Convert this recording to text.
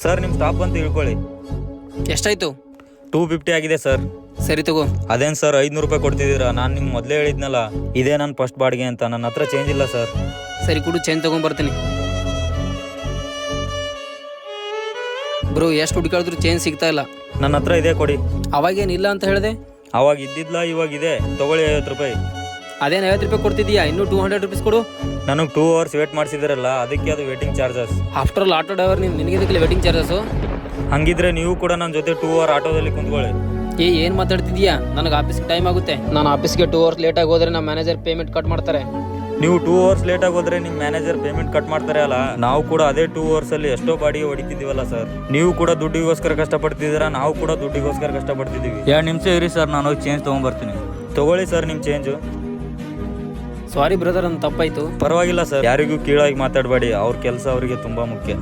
Sir ನಿಮ್ಮ stop ಅಂತ ತಿಳ್ಕೊಳ್ಳಿ. ಎಷ್ಟಾಯ್ತು? 250 ಆಗಿದೆ ಸರ್. ಸರಿ ತಗೋ. ಅದೇನು ಸರ್ 500 ರೂಪಾಯಿ ಕೊಡ್ತಿದ್ದೀರಾ? ನಾನು ನಿಮ್ಗೆ ಮೊದಲೇ ಹೇಳಿದ್ನಲ್ಲ ಇದೇ ನನ್ನ ಫಸ್ಟ್ ಬಾಡಿಗೆ ಅಂತ. ನನ್ನ ಹತ್ರ ಚೇಂಜ್ ಇಲ್ಲ ಸರ್. ಸರಿ ಕೊಡು, ಚೇಂಜ್ ತೊಗೊಂಬರ್ತೀನಿ. ಬ್ರೋ ಎಷ್ಟು ಹುಡುಕಾಡಿದ್ರು ಚೇಂಜ್ ಸಿಗ್ತಾ ಇಲ್ಲ. ನನ್ನ ಹತ್ರ ಇದೆ ಕೊಡಿ. ಅವಾಗೇನಿಲ್ಲ ಅಂತ ಹೇಳಿದೆ. ಅವಾಗ ಇದ್ದಿದ್ಲ ಇವಾಗ ಇದೆ, ತಗೊಳ್ಳಿ 50 ರೂಪಾಯಿ. ಅದೇನು 50 ರೂಪಾಯಿ ಕೊಡ್ತಿದ್ಯಾ? ಇನ್ನೂ 200 ರುಪೀಸ್ ಕೊಡು. ನನಗೆ 2 ಅವರ್ಸ್ ವೇಟ್ ಮಾಡಿಸಿದ್ರಲ್ಲ ಅದಕ್ಕೆ ಅದು waiting charges. After all auto driver ನಿನಗೆ ವೇಟಿಂಗ್ ಚಾರ್ಜಸ್ಸು? ಹಂಗಿದ್ರೆ ನೀವು ಕೂಡ ನನ್ನ ಜೊತೆ 2 ಅವರ್ ಆಟೋದಲ್ಲಿ ಕುಂತ್ಕೊಳ್ಳಿ. ಏನು ಮಾತಾಡ್ತಿದ್ಯಾ? ನನಗೆ ಆಫೀಸ್ಗೆ ಟೈಮ್ ಆಗುತ್ತೆ. ನಾನು ಆಫೀಸ್ಗೆ 2 ಅವರ್ಸ್ ಲೇಟಾಗಿ ಹೋದರೆ ನಮ್ಮ ಮ್ಯಾನೇಜರ್ ಪೇಮೆಂಟ್ ಕಟ್ ಮಾಡ್ತಾರೆ. ನೀವು 2 ಅವರ್ಸ್ ಲೇಟಾಗಿ ಹೋದ್ರೆ ನಿಮ್ಮ ಮ್ಯಾನೇಜರ್ ಪೇಮೆಂಟ್ ಕಟ್ ಮಾಡ್ತಾರೆ ಅಲ್ಲ. ನಾವು ಕೂಡ ಅದೇ 2 ಅವರ್ಸಲ್ಲಿ ಎಷ್ಟೋ ಬಾಡಿಗೆ ಹೊಡಿತಿದ್ದೀವಲ್ಲ ಸರ್. ನೀವು ಕೂಡ ದುಡ್ಡಿಗೋಸ್ಕರ ಕಷ್ಟಪಡ್ತಿದ್ದೀರಾ, ನಾವು ಕೂಡ ದುಡ್ಡಿಗೋಸ್ಕರ ಕಷ್ಟಪಡ್ತಿದ್ದೀವಿ. 2 ನಿಮಿಷ ಇರಿ ಸರ್, ನಾನು ಹೋಗಿ ಚೇಂಜ್ ತೊಗೊಂಬರ್ತೀನಿ. ತಗೊಳ್ಳಿ ಸರ್ ನಿಮ್ಮ ಚೇಂಜು. ಸಾರಿ ಬ್ರದರ್, ನನ್ನ ತಪ್ಪಾಯಿತು. ಪರವಾಗಿಲ್ಲ ಸರ್, ಯಾರಿಗೂ ಕೀಳಾಗಿ ಮಾತಾಡಬೇಡಿ. ಅವ್ರ ಕೆಲಸ ಅವರಿಗೆ ತುಂಬ ಮುಖ್ಯ.